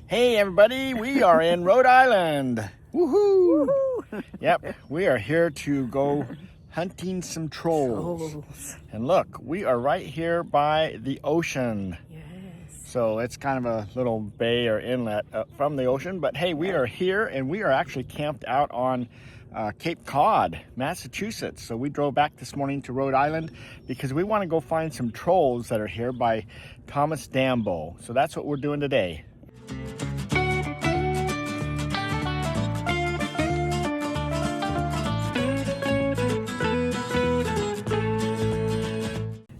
Hey everybody, we are in Rhode Island. Woohoo! Yep, we are here to go hunting some trolls. And look, we are right here by the ocean. Yes. So it's kind of a little bay or inlet from the ocean. But hey, we are here and we are actually camped out on Cape Cod, Massachusetts. So we drove back this morning to Rhode Island because we want to go find some trolls that are here by Thomas Dambo. So that's what we're doing today.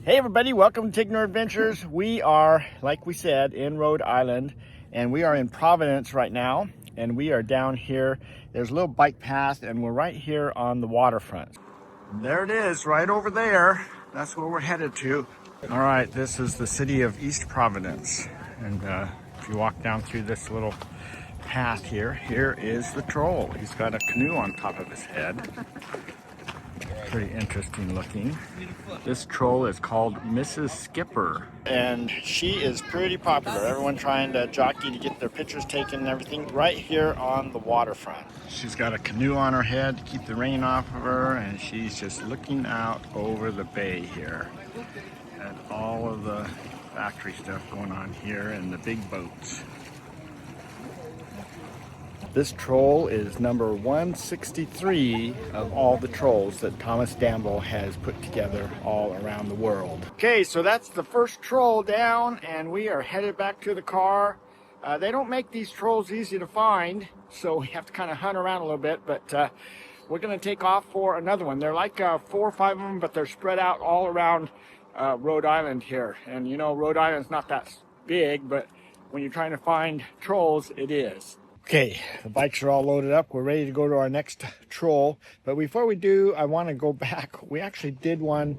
Hey everybody, welcome to Tigner Adventures. We are, like we said, in Rhode Island, and we are in Providence right now, and we are down here. There's a little bike path, and we're right here on the waterfront. There it is, right over there. That's where we're headed to. All right, this is the city of East Providence, and if you walk down through this little path here, here is the troll. He's got a canoe on top of his head. Pretty interesting looking. This troll is called Mrs. Skipper, and she is pretty popular. Everyone trying to jockey to get their pictures taken and everything right here on the waterfront. She's got a canoe on her head to keep the rain off of her, and she's just looking out over the bay here at all of the factory stuff going on here and the big boats. This troll is number 163 of all the trolls that Thomas Dambo has put together all around the world. Okay, so that's the first troll down, and we are headed back to the car. They don't make these trolls easy to find, so we have to kind of hunt around a little bit, but we're going to take off for another one. They're like 4 or 5 of them, but they're spread out all around Rhode Island here. And you know, Rhode Island's not that big, but when you're trying to find trolls, it is. Okay, the bikes are all loaded up. We're ready to go to our next troll. But before we do, I want to go back. We actually did one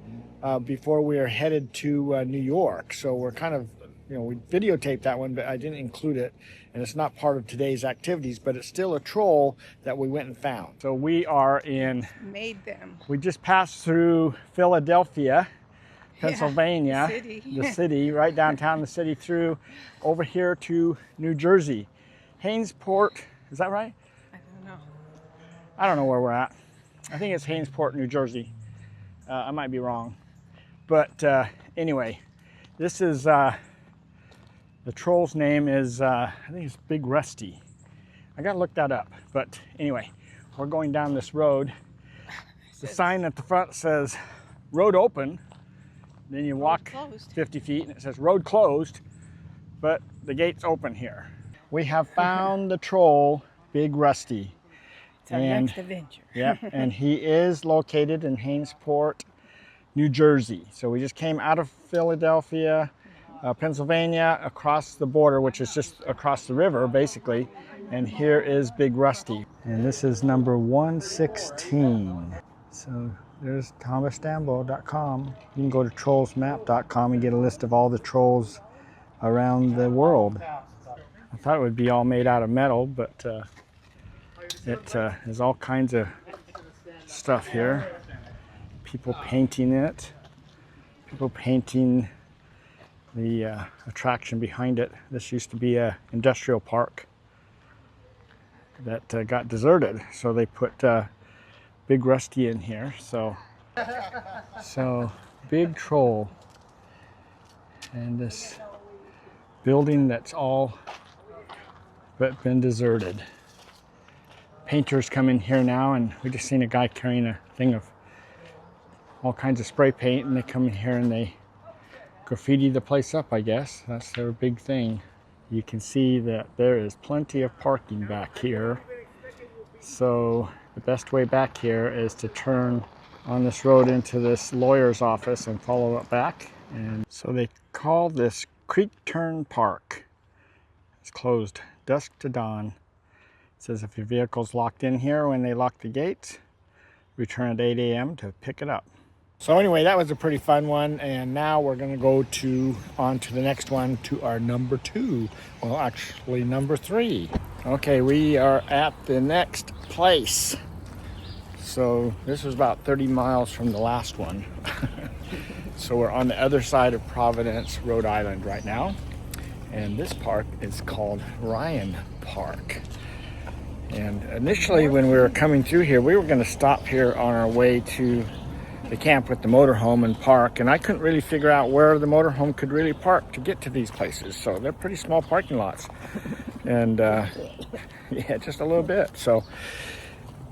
before we were headed to New York. So we're kind of, you know, we videotaped that one, but I didn't include it. And it's not part of today's activities, but it's still a troll that we went and found. So we are in... Made them. We just passed through Philadelphia, Pennsylvania, yeah, the city, right downtown the city, through over here to New Jersey. Hainesport, is that right? I don't know. I don't know where we're at. I think it's Hainesport, New Jersey. I might be wrong. But anyway, this is, the troll's name is, I think it's Big Rusty. I gotta look that up. But anyway, we're going down this road. The sign at the front says, road open. Then you walk 50 feet and it says road closed, but the gate's open here. We have found the troll, Big Rusty. It's our next adventure. Yeah, and he is located in Hainesport, New Jersey. So we just came out of Philadelphia, Pennsylvania, across the border, which is just across the river, basically. And here is Big Rusty. And this is number 116. So there's thomasdambo.com. You can go to trollsmap.com and get a list of all the trolls around the world. I thought it would be all made out of metal, but it has all kinds of stuff here. People painting it. People painting the attraction behind it. This used to be an industrial park that got deserted, so they put Big Rusty in here. So big troll, and this building that's all but been deserted. Painters come in here now, and we just seen a guy carrying a thing of all kinds of spray paint, and they come in here and they graffiti the place up, I guess. That's their big thing. You can see that there is plenty of parking back here. So the best way back here is to turn on this road into this lawyer's office and follow it back. And so they call this Creek Turn Park. It's closed dusk to dawn. It says if your vehicle's locked in here when they lock the gates, return at 8 a.m. to pick it up. So anyway, that was a pretty fun one, and now we're going to go on to the next one, to our number 2. Well, actually number 3. Okay, we are at the next place. So this was about 30 miles from the last one. So we're on the other side of Providence, Rhode Island right now. And this park is called Ryan Park. And initially when we were coming through here, we were going to stop here on our way to the camp with the motorhome and park, and I couldn't really figure out where the motorhome could really park to get to these places. So they're pretty small parking lots. And yeah, just a little bit. So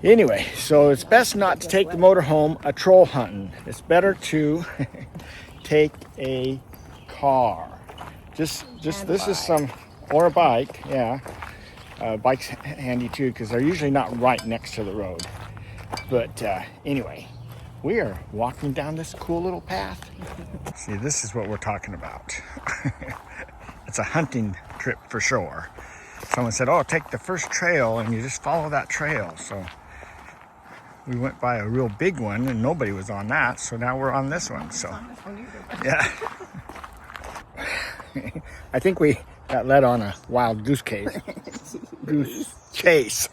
anyway, so it's best not to take the motorhome a troll hunting. It's better to take a car. Just this is some, or a bike, yeah. Bike's handy too, because they're usually not right next to the road. But anyway, we are walking down this cool little path. See, this is what we're talking about. It's a hunting trip for sure. Someone said, oh, take the first trail and you just follow that trail. So we went by a real big one and nobody was on that. So now we're on this one. So yeah. I think we got led on a wild goose chase.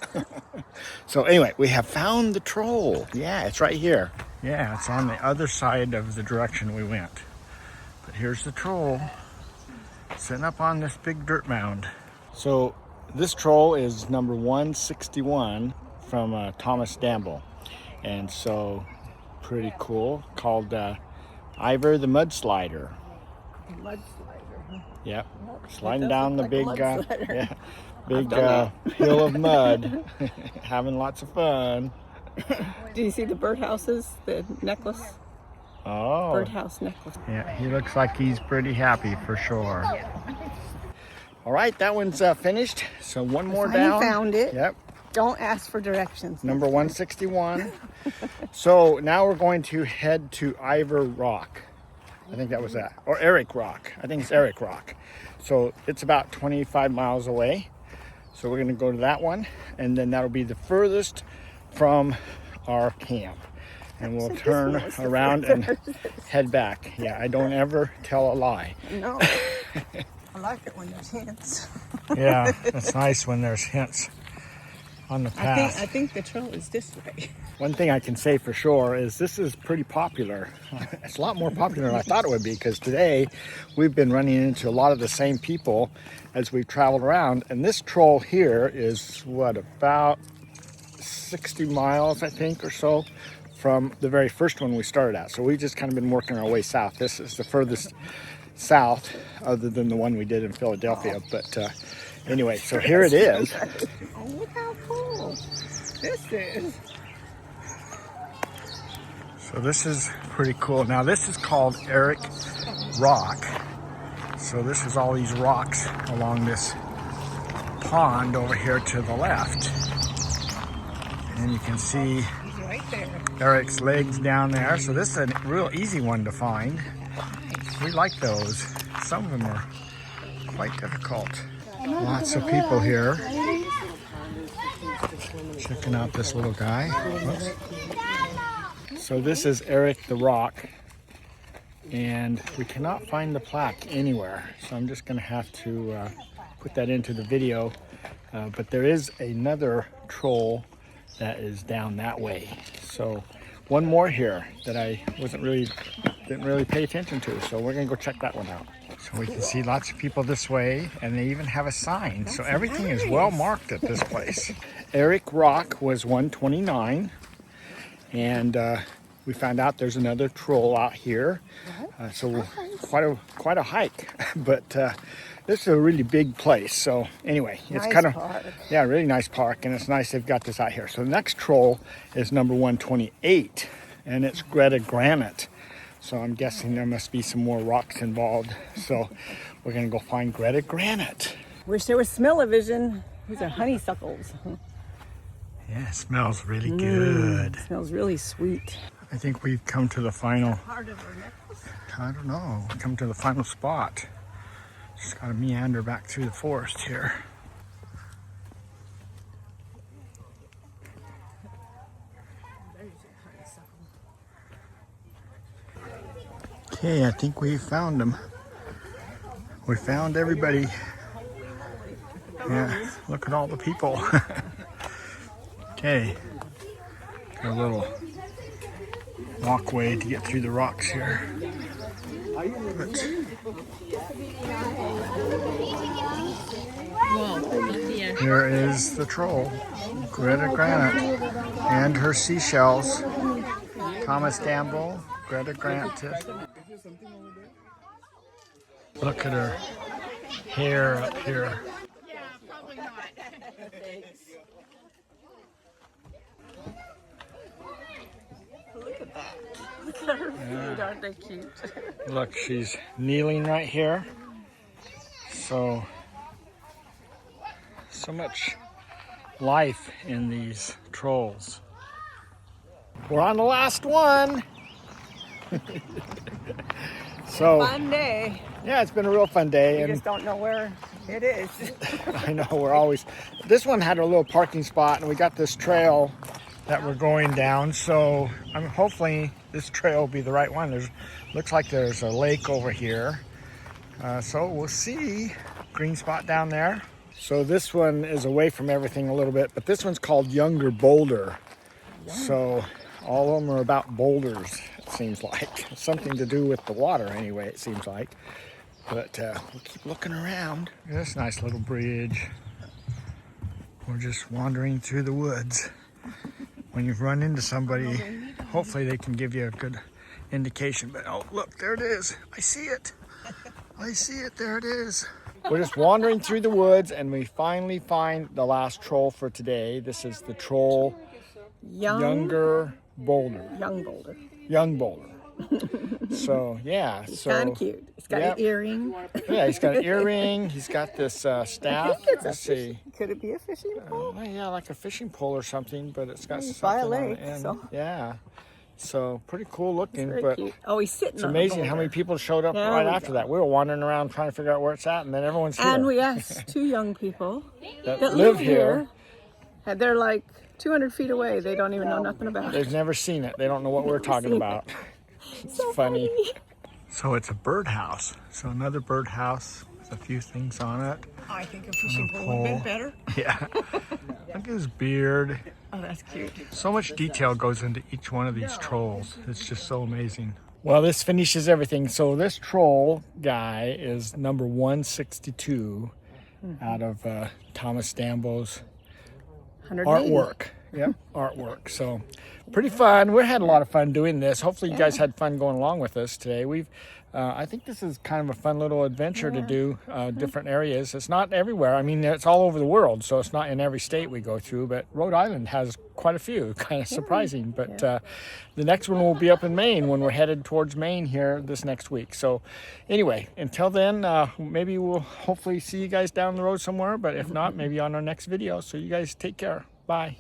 So anyway, we have found the troll. Yeah, it's right here. Yeah, it's on the other side of the direction we went. But here's the troll sitting up on this big dirt mound. So this troll is number 161 from Thomas Dambo. And so pretty cool, called Iver the Mudslider. Yep, sliding down the big, big hill of mud, having lots of fun. Do you see the birdhouses, the necklace? Oh. Birdhouse necklace. Yeah, he looks like he's pretty happy for sure. All right, that one's finished. So one more down. You found it. Yep. Don't ask for directions. Number 161. So now we're going to head to Iver Rock. I think that was that. Or Eric Rock. I think it's Eric Rock. So it's about 25 miles away. So we're going to go to that one. And then that'll be the furthest from our camp. And we'll turn around and head back. Yeah, I don't ever tell a lie. No. I like it when there's hints. Yeah, it's nice when there's hints on the path. I think the trail is this way. One thing I can say for sure is this is pretty popular. It's a lot more popular than I thought it would be, because today we've been running into a lot of the same people as we've traveled around. And this troll here is, what, about 60 miles, I think, or so from the very first one we started at. So we've just kind of been working our way south. This is the furthest south other than the one we did in Philadelphia. But anyway, so here it is. Oh, look how cool this is. So this is pretty cool. Now this is called Eric Rock. So this is all these rocks along this pond over here to the left. And you can see right there. Eric's legs down there. So this is a real easy one to find. We like those. Some of them are quite difficult. Lots of people here checking out this little guy. Whoops. So this is Eric the Rock, and we cannot find the plaque anywhere. So I'm just going to have to put that into the video. But there is another troll that is down that way. So one more here that I didn't really pay attention to. So we're going to go check that one out. So we can see lots of people this way, and they even have a sign. So everything is well marked at this place. Eric Rock was 129. And we found out there's another troll out here. So quite a hike. But this is a really big place. So anyway, it's nice kind of, park. yeah, really nice park. And it's nice they've got this out here. So the next troll is number 128. And it's Greta Granite. So I'm guessing there must be some more rocks involved. So we're going to go find Greta Granite. Wish there was smell-o-vision. These are honeysuckles. Yeah, it smells really good. It smells really sweet. I think we've come to the final, Part of our necklace. I don't know, come to the final spot. Just gotta meander back through the forest here. Okay, I think we found them. We found everybody. Yeah, look at all the people. Okay, got a little walkway to get through the rocks here. Here is the troll, Greta Granite, and her seashells. Thomas Dambo, Greta Granite. Look at her hair up here. Yeah, probably not. Look at that. Look at her feet, aren't they cute? Look, she's kneeling right here. So much life in these trolls. We're on the last one. So Fun day. yeah, it's been a real fun day. You And just don't know where it is. I know we're always, this one had a little parking spot and we got this trail that we're going down. So hopefully this trail will be the right one. Looks like there's a lake over here. So we'll see. Green spot down there. So this one is away from everything a little bit, but this one's called Younger Boulder. So all of them are about boulders, it seems like. Something to do with the water anyway, it seems like. But we'll keep looking around. This nice little bridge. We're just wandering through the woods. When you run into somebody, hopefully they can give you a good indication. But oh, look, there it is. I see it. I see it. There it is. We're just wandering through the woods and we finally find the last troll for today. This is the troll Younger Boulder. Young Boulder. Young Boulder. So yeah, It's kind of cute. It's got an earring. Yeah, he's got an earring. He's got this staff. Let's see. Could it be a fishing pole? Yeah, like a fishing pole or something, but it's got It's something by a on lake, the end. so. Yeah, so pretty cool looking. Very But cute. Oh, he's sitting it's on amazing the how many people showed up There right we after go. that. We were wandering around trying to figure out where it's at, and then everyone's here. And we asked two young people that that live here. And they're like 200 feet away. They don't even know nothing about it. They've never seen it. They don't know what we're talking seen about. It's So funny. So it's a birdhouse. So another birdhouse with a few things on it. I think a fishing pole pole would would've have been better. Yeah. Look at his beard. Oh, that's cute. So much detail goes into each one of these trolls. It's just so amazing. Well, this finishes everything. So this troll guy is number 162 out of Thomas Dambo's 180. artwork. Yep, artwork. So pretty fun. We had a lot of fun doing this. Hopefully you guys had fun going along with us today. I think this is kind of a fun little adventure to do different areas. It's not everywhere. I mean, it's all over the world, so it's not in every state we go through, but Rhode Island has quite a few, kind of surprising. But the next one will be up in Maine when we're headed towards Maine here this next week. So anyway, until then, maybe we'll hopefully see you guys down the road somewhere, but if not, maybe on our next video. So you guys take care. Bye.